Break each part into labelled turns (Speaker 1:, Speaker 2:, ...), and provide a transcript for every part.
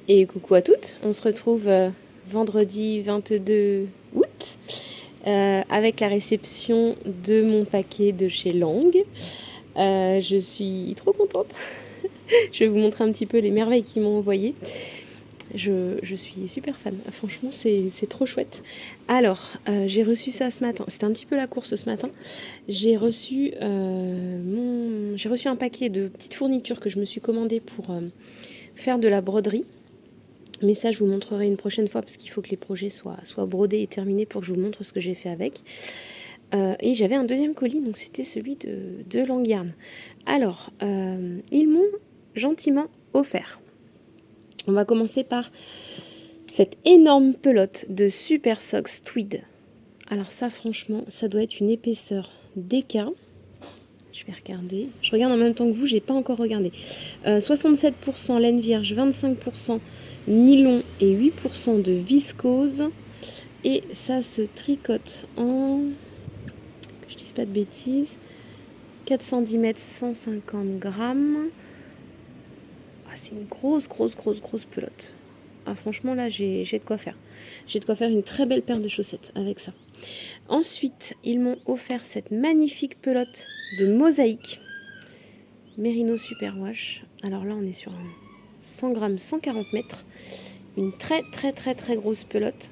Speaker 1: Et coucou à toutes, on se retrouve vendredi 22 août avec la réception de mon paquet de chez Lang. Je suis trop contente. Je vais vous montrer un petit peu les merveilles qu'ils m'ont envoyées. Je suis super fan, franchement c'est trop chouette. Alors, j'ai reçu ça ce matin, c'était un petit peu la course ce matin. J'ai reçu un paquet de petites fournitures que je me suis commandées pour faire de la broderie. Mais ça, je vous montrerai une prochaine fois parce qu'il faut que les projets soient brodés et terminés pour que je vous montre ce que j'ai fait avec. Et j'avais un deuxième colis, donc c'était celui de Langyarn. Alors, ils m'ont gentiment offert. On va commencer par cette énorme pelote de Super Socks Tweed. Alors ça, franchement, ça doit être une épaisseur DK. Je vais regarder. Je regarde en même temps que vous, j'ai pas encore regardé. 67% laine vierge, 25% nylon et 8% de viscose. Et ça se tricote en, que je dise pas de bêtises, 410 mètres, 150 grammes. Ah, c'est une grosse pelote. Ah, franchement, là, j'ai de quoi faire. J'ai de quoi faire une très belle paire de chaussettes avec ça. Ensuite, ils m'ont offert cette magnifique pelote de mosaïque Merino Superwash. Alors là, on est sur un 100 grammes, 140 mètres. Une très grosse pelote.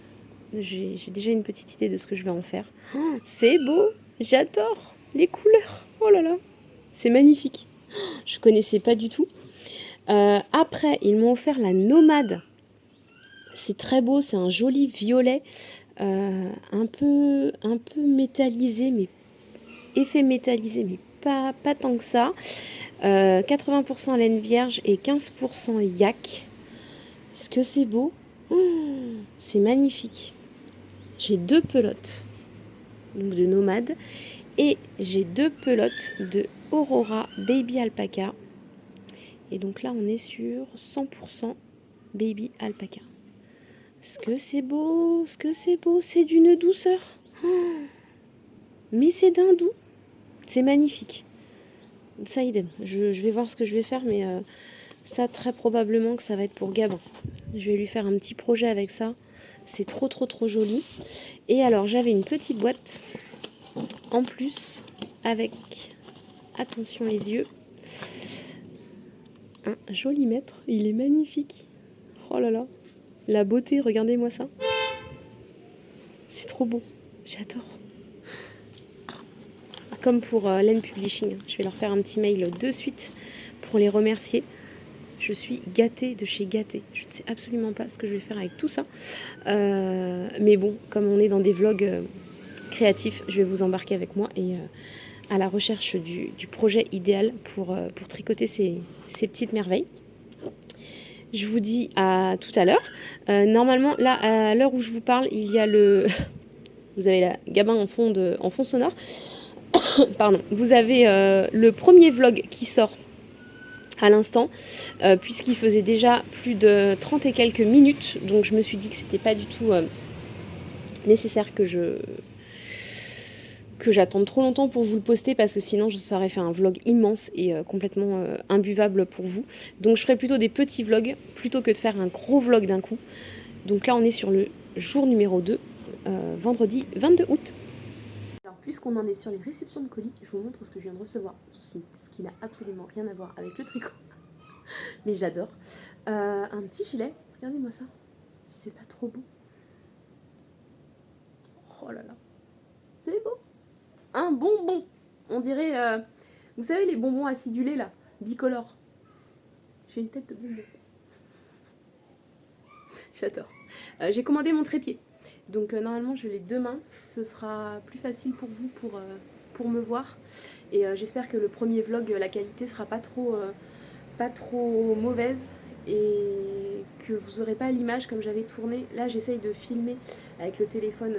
Speaker 1: J'ai déjà une petite idée de ce que je vais en faire. Oh, c'est beau, j'adore les couleurs. Oh là là, c'est magnifique. Je connaissais pas du tout. Après, ils m'ont offert la Nomade. C'est très beau, c'est un joli violet, un peu métallisé, mais effet métallisé, mais pas tant que ça. 80% laine vierge et 15% yak. Est-ce que c'est beau? C'est magnifique. J'ai 2 pelotes donc de Nomade et j'ai 2 pelotes de Aurora Baby Alpaca. Et donc là, on est sur 100% Baby Alpaca. Est-ce que c'est beau? Est-ce que c'est beau? C'est d'une douceur. Mais c'est d'un doux. C'est magnifique. Ça, idem. Je vais voir ce que je vais faire, mais ça, très probablement que ça va être pour Gabin. Je vais lui faire un petit projet avec ça. C'est trop joli. Et alors, j'avais une petite boîte en plus avec, attention les yeux, un joli mètre. Il est magnifique. Oh là là. La beauté, regardez-moi ça. C'est trop beau. J'adore. Comme pour Laine Publishing. Je vais leur faire un petit mail de suite pour les remercier. Je suis gâtée de chez Gâtée. Je ne sais absolument pas ce que je vais faire avec tout ça. Mais bon, comme on est dans des vlogs créatifs, je vais vous embarquer avec moi et à la recherche du projet idéal pour tricoter ces petites merveilles. Je vous dis à tout à l'heure. Normalement, là, à l'heure où je vous parle, il y a le... Vous avez la Gabin en fond sonore. Pardon. Vous avez le premier vlog qui sort à l'instant, puisqu'il faisait déjà plus de 30 et quelques minutes. Donc je me suis dit que c'était pas du tout nécessaire que j'attende trop longtemps pour vous le poster, parce que sinon ça aurait fait un vlog immense et complètement imbuvable pour vous. Donc je ferai plutôt des petits vlogs plutôt que de faire un gros vlog d'un coup. Donc là on est sur le jour numéro 2, vendredi 22 août. Alors puisqu'on en est sur les réceptions de colis, je vous montre ce que je viens de recevoir, ce qui n'a absolument rien à voir avec le tricot. Mais j'adore. Un petit gilet, regardez-moi ça. C'est pas trop beau? Oh là là, c'est beau. Un bonbon. On dirait, vous savez les bonbons acidulés là, bicolores. J'ai une tête de bonbon. J'adore. J'ai commandé mon trépied. Donc normalement je l'ai demain. Ce sera plus facile pour vous pour me voir. Et j'espère que le premier vlog, la qualité sera pas trop mauvaise et que vous n'aurez pas l'image comme j'avais tourné. Là j'essaye de filmer avec le téléphone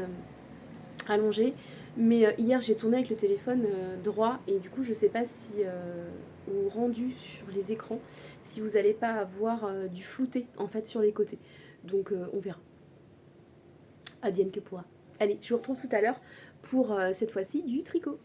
Speaker 1: allongé, mais hier j'ai tourné avec le téléphone droit et du coup je sais pas si au rendu sur les écrans, si vous n'allez pas avoir du flouté en fait sur les côtés. Donc on verra. Advienne que pourra. Allez, je vous retrouve tout à l'heure pour cette fois-ci du tricot.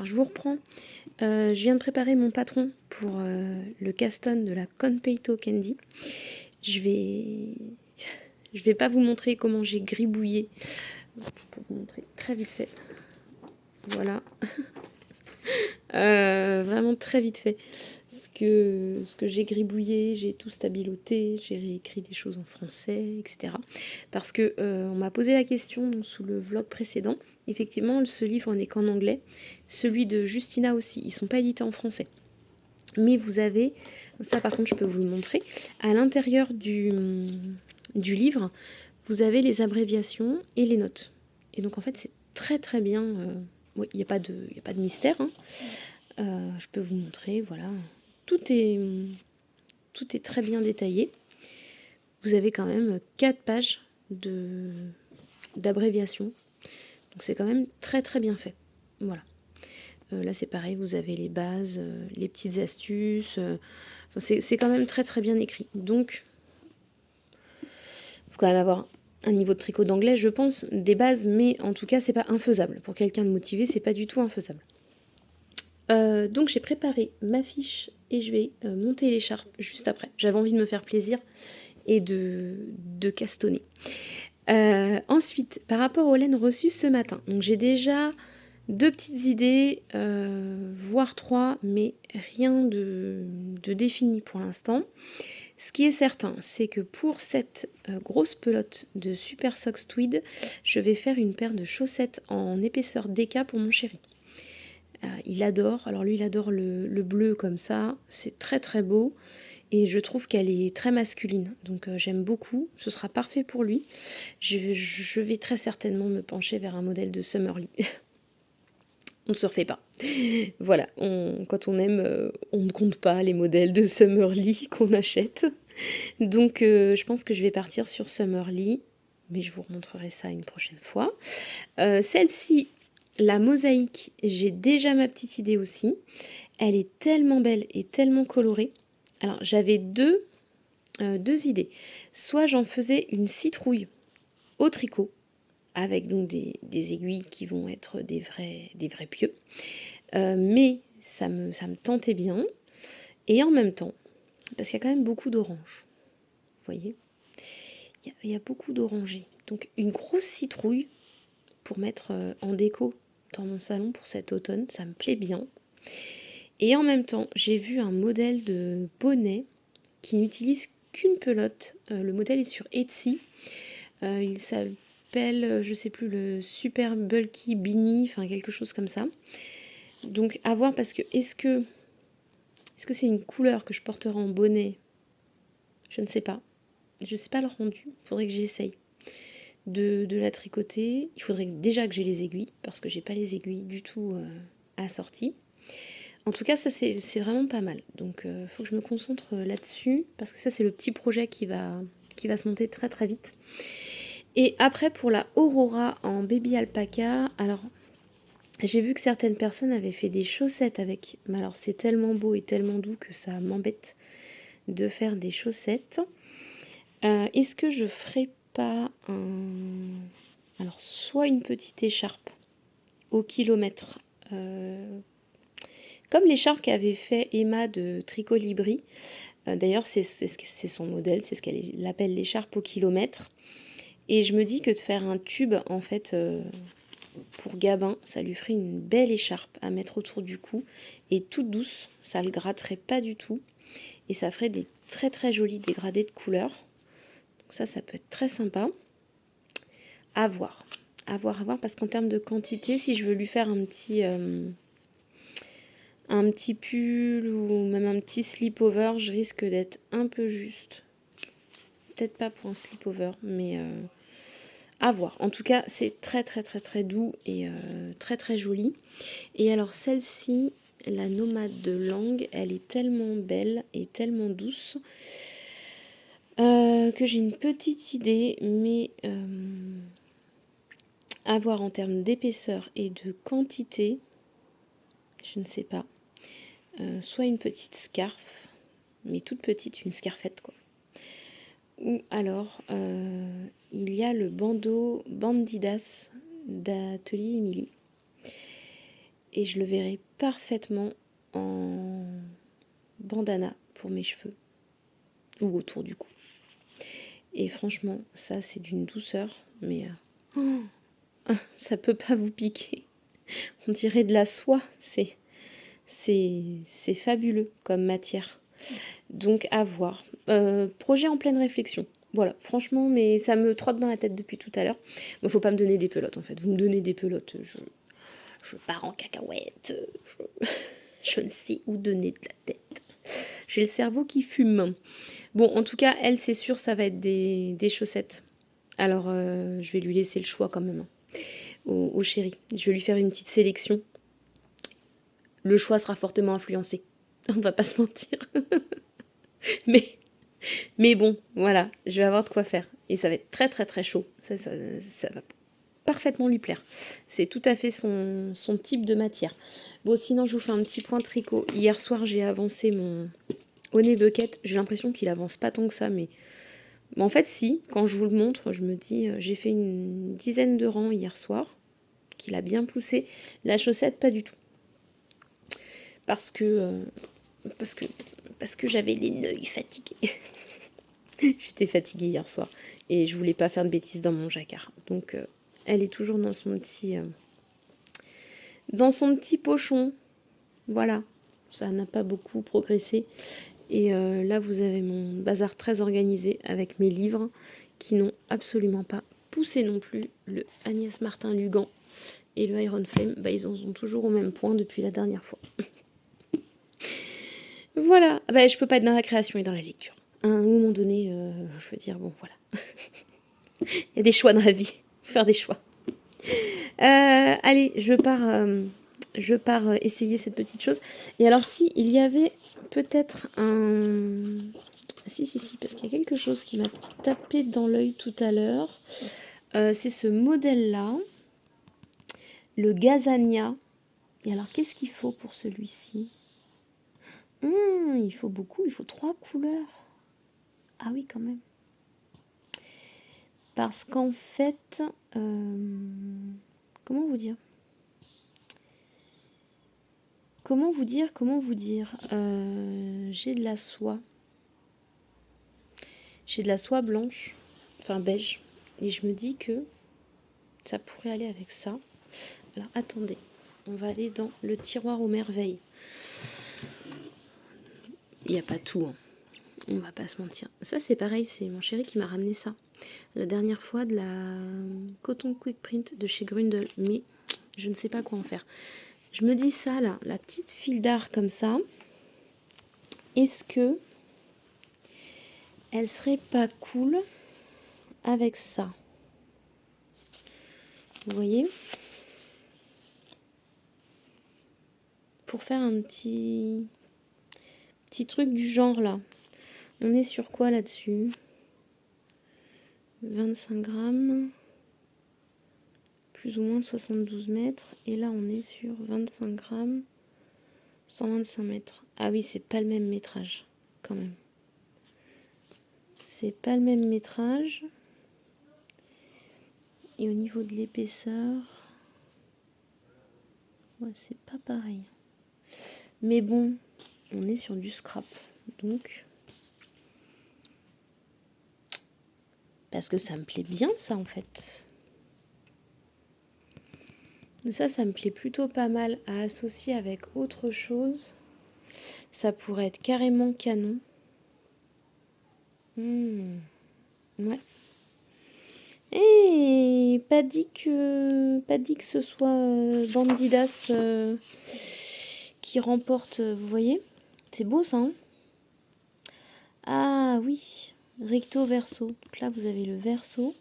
Speaker 1: Alors je vous reprends, je viens de préparer mon patron pour le caston de la Conpeito Candy. Je vais pas vous montrer comment j'ai gribouillé, je peux vous montrer très vite fait, voilà. Vraiment très vite fait. Ce que j'ai gribouillé, j'ai tout stabiloté, j'ai réécrit des choses en français, etc. Parce que on m'a posé la question donc, sous le vlog précédent. Effectivement, ce livre n'est qu'en anglais. Celui de Justina aussi. Ils sont pas édités en français. Mais vous avez, ça par contre je peux vous le montrer, à l'intérieur du livre, vous avez les abréviations et les notes. Et donc en fait c'est très très bien. Oui, il n'y a pas de mystère. Hein. Je peux vous montrer, voilà. Tout est très bien détaillé. Vous avez quand même 4 pages d'abréviation. Donc c'est quand même très très bien fait. Voilà. Là c'est pareil, vous avez les bases, les petites astuces. C'est quand même très très bien écrit. Donc, il faut quand même avoir un niveau de tricot d'anglais, je pense, des bases, mais en tout cas c'est pas infaisable. Pour quelqu'un de motivé, c'est pas du tout infaisable. Donc j'ai préparé ma fiche et je vais monter l'écharpe juste après. J'avais envie de me faire plaisir et de castonner. Ensuite, par rapport aux laines reçues ce matin, donc j'ai déjà 2 petites idées, voire 3, mais rien de défini pour l'instant. Ce qui est certain, c'est que pour cette grosse pelote de Super Socks Tweed, je vais faire une paire de chaussettes en épaisseur DK pour mon chéri. Il adore, alors lui il adore le bleu comme ça, c'est très très beau et je trouve qu'elle est très masculine, donc j'aime beaucoup, ce sera parfait pour lui. Je vais très certainement me pencher vers un modèle de Summerlee. On ne se refait pas. Voilà, quand on aime, on ne compte pas les modèles de Summerlee qu'on achète. Donc je pense que je vais partir sur Summerlee, mais je vous remontrerai ça une prochaine fois. Celle-ci, la mosaïque, j'ai déjà ma petite idée aussi. Elle est tellement belle et tellement colorée. Alors j'avais deux idées. Soit j'en faisais une citrouille au tricot, avec donc des aiguilles qui vont être des vrais pieux. Mais ça me tentait bien. Et en même temps, parce qu'il y a quand même beaucoup d'orange. Vous voyez, il y a beaucoup d'orangés. Donc une grosse citrouille pour mettre en déco dans mon salon pour cet automne, ça me plaît bien. Et en même temps, j'ai vu un modèle de bonnet qui n'utilise qu'une pelote. Le modèle est sur Etsy. Il s'appelle, je sais plus, le Super Bulky Beanie, enfin quelque chose comme ça. Donc à voir parce que est-ce que c'est une couleur que je porterai en bonnet? Je ne sais pas. Je ne sais pas le rendu. Il faudrait que j'essaye de la tricoter. Il faudrait déjà que j'ai les aiguilles parce que j'ai pas les aiguilles du tout assorties. En tout cas, ça c'est vraiment pas mal. Donc faut que je me concentre là-dessus parce que ça c'est le petit projet qui va se monter très très vite. Et après pour la Aurora en baby alpaca, alors j'ai vu que certaines personnes avaient fait des chaussettes avec, mais alors c'est tellement beau et tellement doux que ça m'embête de faire des chaussettes. Est-ce que je ferais pas alors soit une petite écharpe au kilomètre, comme l'écharpe qu'avait fait Emma de Tricot Libri. D'ailleurs c'est son modèle, c'est ce qu'elle appelle l'écharpe au kilomètre. Et je me dis que de faire un tube en fait pour Gabin, ça lui ferait une belle écharpe à mettre autour du cou et toute douce, ça le gratterait pas du tout et ça ferait des très très jolis dégradés de couleurs. Donc ça peut être très sympa. À voir, parce qu'en termes de quantité, si je veux lui faire un petit pull ou même un petit slip-over, je risque d'être un peu juste. Peut-être pas pour un slip-over, mais à voir. En tout cas, c'est très très très très doux et très très joli. Et alors celle-ci, la nomade de Langue, elle est tellement belle et tellement douce que j'ai une petite idée, mais à voir en termes d'épaisseur et de quantité, je ne sais pas. Soit une petite scarf, mais toute petite, une scarfette quoi. Ou alors, il y a le bandeau Bandidas d'Atelier Émilie. et je le verrai parfaitement en bandana pour mes cheveux ou autour du cou. Et franchement, ça c'est d'une douceur, mais ça peut pas vous piquer. On dirait de la soie, c'est fabuleux comme matière. Donc à voir. Projet en pleine réflexion. Voilà, franchement, mais ça me trotte dans la tête depuis tout à l'heure. Bon, faut pas me donner des pelotes en fait. Vous me donnez des pelotes, je pars en cacahuète. Je ne sais où donner de la tête. J'ai le cerveau qui fume. Bon, en tout cas, elle, c'est sûr, ça va être des chaussettes. Alors, je vais lui laisser le choix quand même, hein, au chéri. Je vais lui faire une petite sélection. Le choix sera fortement influencé. On va pas se mentir. mais bon, voilà, je vais avoir de quoi faire. Et ça va être très très très chaud. Ça va parfaitement lui plaire. C'est tout à fait son type de matière. Bon, sinon, je vous fais un petit point tricot. Hier soir, j'ai avancé mon Honey Bucket. J'ai l'impression qu'il avance pas tant que ça, mais en fait, si. Quand je vous le montre, je me dis, j'ai fait une dizaine de rangs hier soir, qu'il a bien poussé. La chaussette, pas du tout. Parce que j'avais les neuils fatigués. J'étais fatiguée hier soir et je voulais pas faire de bêtises dans mon jacquard. Donc, elle est toujours dans son petit pochon. Voilà, ça n'a pas beaucoup progressé. Et là, vous avez mon bazar très organisé avec mes livres qui n'ont absolument pas poussé non plus. Le Agnès Martin Lugan et le Iron Flame, ils en sont toujours au même point depuis la dernière fois. Voilà, je peux pas être dans la création et dans la lecture. À un moment donné, je veux dire, bon, voilà. Il y a des choix dans la vie, faire des choix. Allez, je pars essayer cette petite chose. Et alors, si il y avait peut-être un... Si, parce qu'il y a quelque chose qui m'a tapé dans l'œil tout à l'heure. C'est ce modèle-là, le Gazania. Et alors, qu'est-ce qu'il faut pour celui-ci ? Il faut beaucoup, il faut 3 couleurs. Ah oui, quand même. Parce qu'en fait, comment vous dire ? J'ai de la soie. J'ai de la soie blanche, enfin beige. Et je me dis que ça pourrait aller avec ça. Alors attendez, on va aller dans le tiroir aux merveilles. Il n'y a pas tout, hein. On va pas se mentir. Ça c'est pareil, c'est mon chéri qui m'a ramené ça. La dernière fois de la coton quick print de chez Grundle. Mais je ne sais pas quoi en faire. Je me dis ça là, la petite file d'art comme ça. Est-ce que elle serait pas cool avec ça? Vous voyez? Pour faire un petit truc du genre là. On est sur quoi là-dessus? 25 grammes. Plus ou moins 72 mètres. Et là, on est sur 25 grammes. 125 mètres. Ah oui, c'est pas le même métrage, quand même. C'est pas le même métrage. Et au niveau de l'épaisseur, ouais, c'est pas pareil. Mais bon, on est sur du scrap. Donc, parce que ça me plaît bien, ça, en fait. Ça me plaît plutôt pas mal à associer avec autre chose. Ça pourrait être carrément canon. Ouais. Et pas dit que ce soit Bandidas qui remporte, vous voyez. C'est beau ça, hein. Ah oui, recto verso. Donc là vous avez le verso.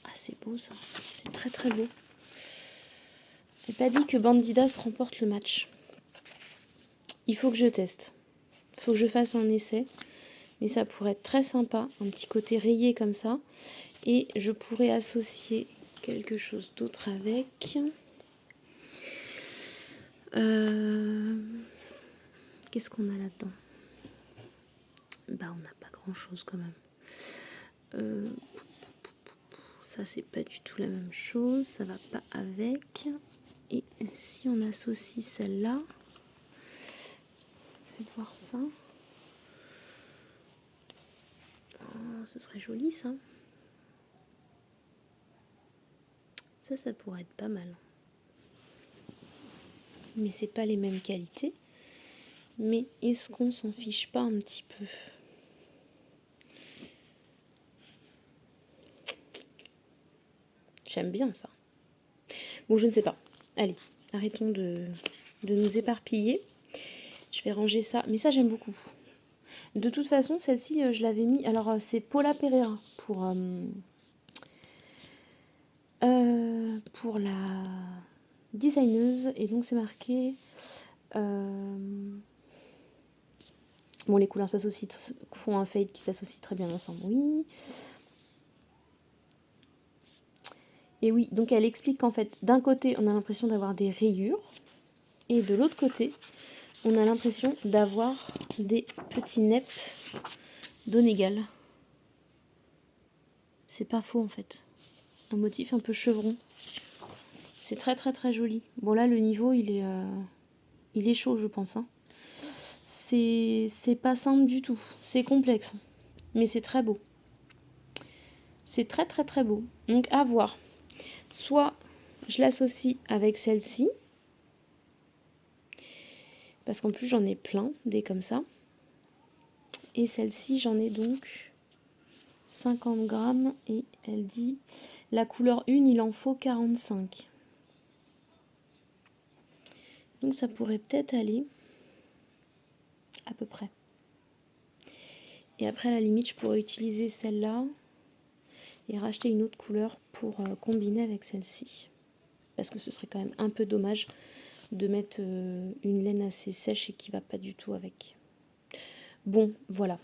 Speaker 1: Ah c'est beau ça, c'est très très beau. C'est pas dit que Bandidas remporte le match. Il faut que je teste. Il faut que je fasse un essai. Mais ça pourrait être très sympa, un petit côté rayé comme ça. Et je pourrais associer quelque chose d'autre avec. Qu'est-ce qu'on a là-dedans ? On n'a pas grand-chose quand même. Ça, c'est pas du tout la même chose. Ça va pas avec. Et si on associe celle-là, faites voir ça. Oh, ce serait joli ça. Ça pourrait être pas mal. Mais c'est pas les mêmes qualités. Mais est-ce qu'on s'en fiche pas un petit peu? J'aime bien ça. Bon, je ne sais pas. Allez, arrêtons de nous éparpiller. Je vais ranger ça. Mais ça, j'aime beaucoup. De toute façon, celle-ci, je l'avais mis... Alors, c'est Paula Pereira pour la designeuse. Et donc, c'est marqué... Bon, les couleurs font un fade qui s'associe très bien ensemble. Oui. Et oui, donc elle explique qu'en fait, d'un côté, on a l'impression d'avoir des rayures. Et de l'autre côté, on a l'impression d'avoir des petits neppes d'Onégal. C'est pas faux en fait. Un motif un peu chevron. C'est très très très joli. Bon là, le niveau, il est chaud, je pense. Hein. C'est pas simple du tout. C'est complexe. Mais c'est très beau. C'est très très très beau. Donc à voir. Soit je l'associe avec celle-ci. Parce qu'en plus j'en ai plein, des comme ça. Et celle-ci j'en ai donc 50 grammes. Et elle dit, la couleur 1, il en faut 45. Donc ça pourrait peut-être aller à peu près. Et après à la limite je pourrais utiliser celle-là. Et racheter une autre couleur pour combiner avec celle-ci. Parce que ce serait quand même un peu dommage de mettre une laine assez sèche et qui va pas du tout avec. Bon, voilà,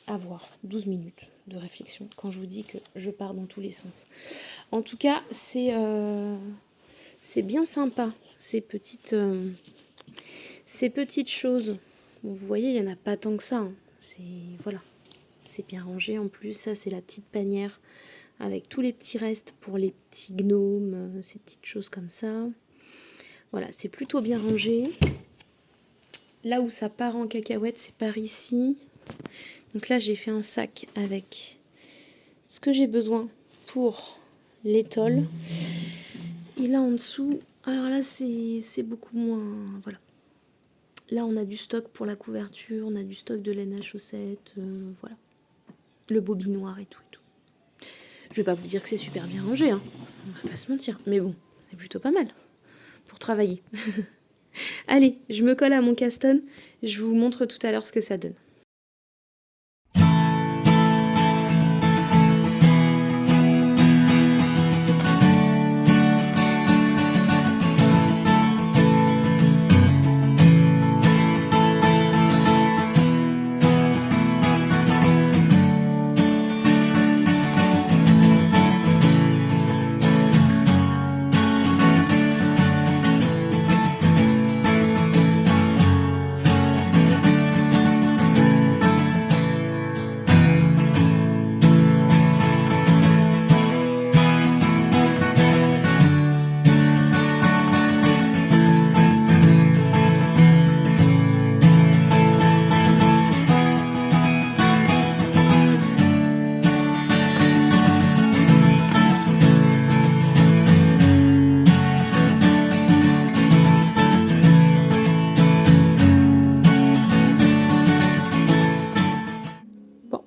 Speaker 1: à voir. 12 minutes de réflexion quand je vous dis que je pars dans tous les sens. En tout cas, c'est bien sympa, ces petites choses. Bon, vous voyez, il n'y en a pas tant que ça. Hein. Voilà, c'est bien rangé en plus. Ça, c'est la petite panière avec tous les petits restes pour les petits gnomes, ces petites choses comme ça. Voilà, c'est plutôt bien rangé. Là où ça part en cacahuète, c'est par ici. Donc là, j'ai fait un sac avec ce que j'ai besoin pour l'étole. Et là, en dessous, alors là, c'est beaucoup moins... Voilà. Là, on a du stock pour la couverture, on a du stock de laine à chaussettes, voilà. Le bobinoir et tout et tout. Je vais pas vous dire que c'est super bien rangé, hein. On va pas se mentir. Mais bon, c'est plutôt pas mal pour travailler. Allez, je me colle à mon caston. Je vous montre tout à l'heure ce que ça donne.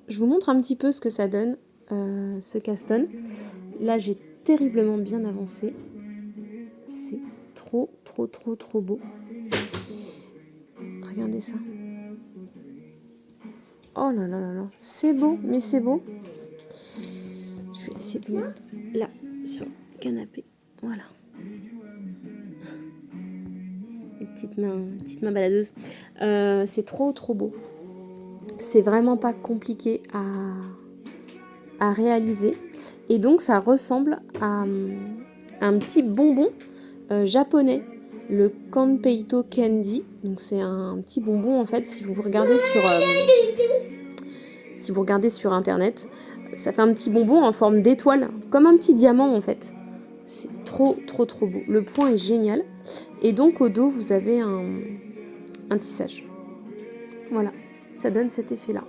Speaker 1: Je vous montre un petit peu ce que ça donne, ce caston. Là, j'ai terriblement bien avancé. C'est trop beau. Regardez ça. Oh là là là là. C'est beau, mais c'est beau. Je vais essayer de vous mettre là, sur le canapé. Voilà. Une petite main baladeuse. C'est trop beau. C'est vraiment pas compliqué à réaliser. Et donc, ça ressemble à un petit bonbon japonais. Le Kanpeito Candy. Donc, c'est un petit bonbon, en fait, si vous regardez sur Internet. Ça fait un petit bonbon en forme d'étoile. Comme un petit diamant, en fait. C'est trop beau. Le point est génial. Et donc au dos, vous avez un tissage. Voilà, ça donne cet effet-là.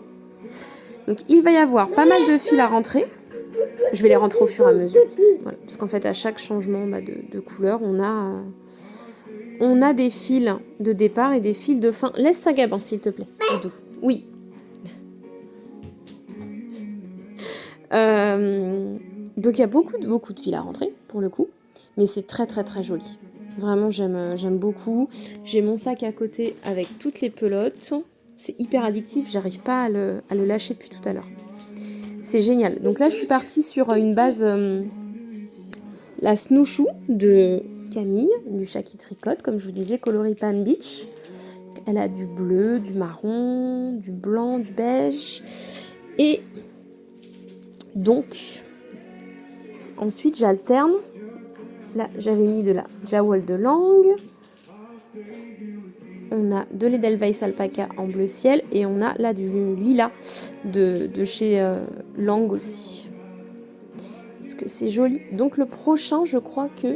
Speaker 1: Donc il va y avoir pas mal de fils à rentrer. Je vais les rentrer au fur et à mesure. Voilà, parce qu'en fait, à chaque changement de couleur, on a des fils de départ et des fils de fin. Laisse ça, Gabin, s'il te plaît. Doudou. Oui. Donc il y a beaucoup de fils à rentrer, pour le coup. Mais c'est très joli. Vraiment, j'aime beaucoup. J'ai mon sac à côté avec toutes les pelotes. C'est hyper addictif, j'arrive pas à le lâcher depuis tout à l'heure. C'est génial. Donc là, je suis partie sur une base, la Snowshoe de Camille, du chat qui tricote, comme je vous disais, coloris Pan Beach. Elle a du bleu, du marron, du blanc, du beige. Et donc, ensuite, j'alterne. Là, j'avais mis de la Jawol de Langue. On a de l'Edelweiss Alpaca en bleu ciel. Et on a là du lilas de chez Langue aussi. Parce que c'est joli. Donc le prochain, je crois que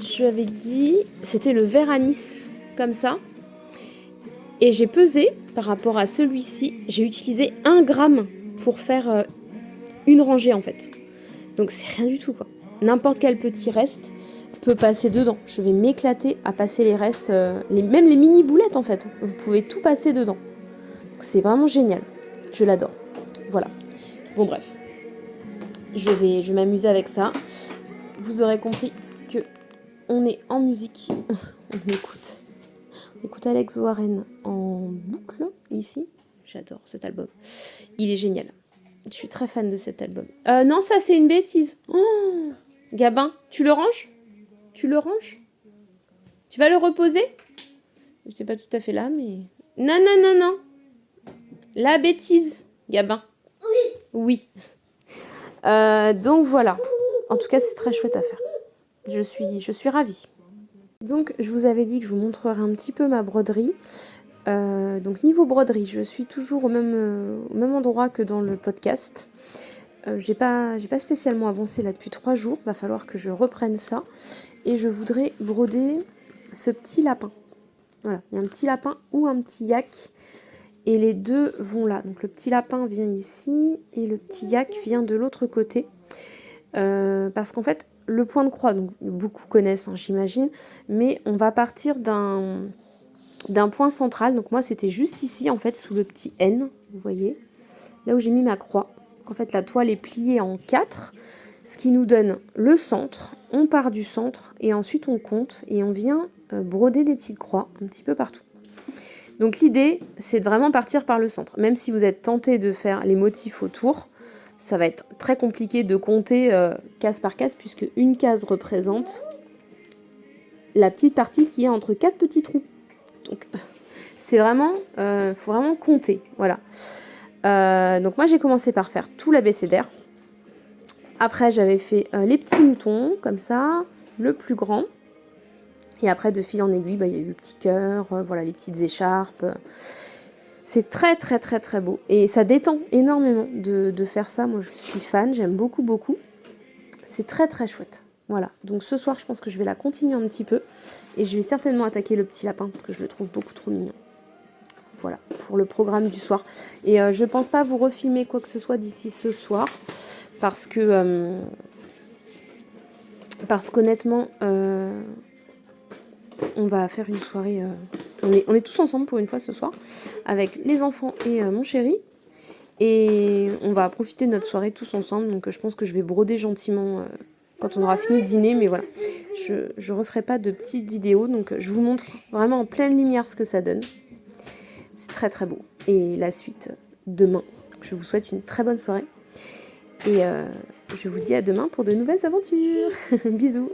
Speaker 1: je avais dit, c'était le vert anis, comme ça. Et j'ai pesé par rapport à celui-ci. J'ai utilisé 1 gramme pour faire une rangée en fait. Donc c'est rien du tout quoi. N'importe quel petit reste peut passer dedans. Je vais m'éclater à passer les restes, même les mini boulettes en fait. Vous pouvez tout passer dedans. C'est vraiment génial. Je l'adore. Voilà. Bon bref. Je vais m'amuser avec ça. Vous aurez compris que on est en musique. On écoute Alex Warren en boucle ici. J'adore cet album. Il est génial. Je suis très fan de cet album. Non, ça c'est une bêtise. Oh, Gabin, tu le ranges ? Tu le ranges ? Tu vas le reposer ? Je sais pas tout à fait là, mais... Non. La bêtise, Gabin. Oui. Donc voilà. En tout cas, c'est très chouette à faire. Je suis ravie. Donc, je vous avais dit que je vous montrerai un petit peu ma broderie. Donc, niveau broderie, je suis toujours au même endroit que dans le podcast. J'ai pas spécialement avancé là depuis 3 jours. Va falloir que je reprenne ça. Et je voudrais broder ce petit lapin. Voilà, il y a un petit lapin ou un petit yak. Et les deux vont là. Donc le petit lapin vient ici et le petit yak vient de l'autre côté. Parce qu'en fait, le point de croix, donc beaucoup connaissent, hein, j'imagine, mais on va partir d'un point central. Donc moi, c'était juste ici, en fait, sous le petit N, vous voyez, là où j'ai mis ma croix. Donc, en fait, la toile est pliée en 4, ce qui nous donne le centre. On part du centre et ensuite on compte et on vient broder des petites croix un petit peu partout. Donc l'idée, c'est de vraiment partir par le centre. Même si vous êtes tenté de faire les motifs autour, ça va être très compliqué de compter case par case, puisque une case représente la petite partie qui est entre 4 petits trous. Donc c'est vraiment, faut vraiment compter. Voilà. Donc moi j'ai commencé par faire tout l'abécédaire. Après j'avais fait les petits moutons, comme ça, le plus grand. Et après, de fil en aiguille, il y a eu le petit cœur, voilà, les petites écharpes. C'est très beau. Et ça détend énormément de faire ça. Moi, je suis fan, j'aime beaucoup. C'est très chouette. Voilà. Donc ce soir, je pense que je vais la continuer un petit peu. Et je vais certainement attaquer le petit lapin parce que je le trouve beaucoup trop mignon. Voilà, pour le programme du soir. Et je pense pas vous refilmer quoi que ce soit d'ici ce soir. Parce qu'honnêtement... on va faire une soirée, on est tous ensemble pour une fois ce soir, avec les enfants et mon chéri, et on va profiter de notre soirée tous ensemble, donc je pense que je vais broder gentiment quand on aura fini de dîner, mais voilà, je referai pas de petites vidéos, donc je vous montre vraiment en pleine lumière ce que ça donne. C'est très beau, et la suite demain. Je vous souhaite une très bonne soirée, et je vous dis à demain pour de nouvelles aventures. Bisous.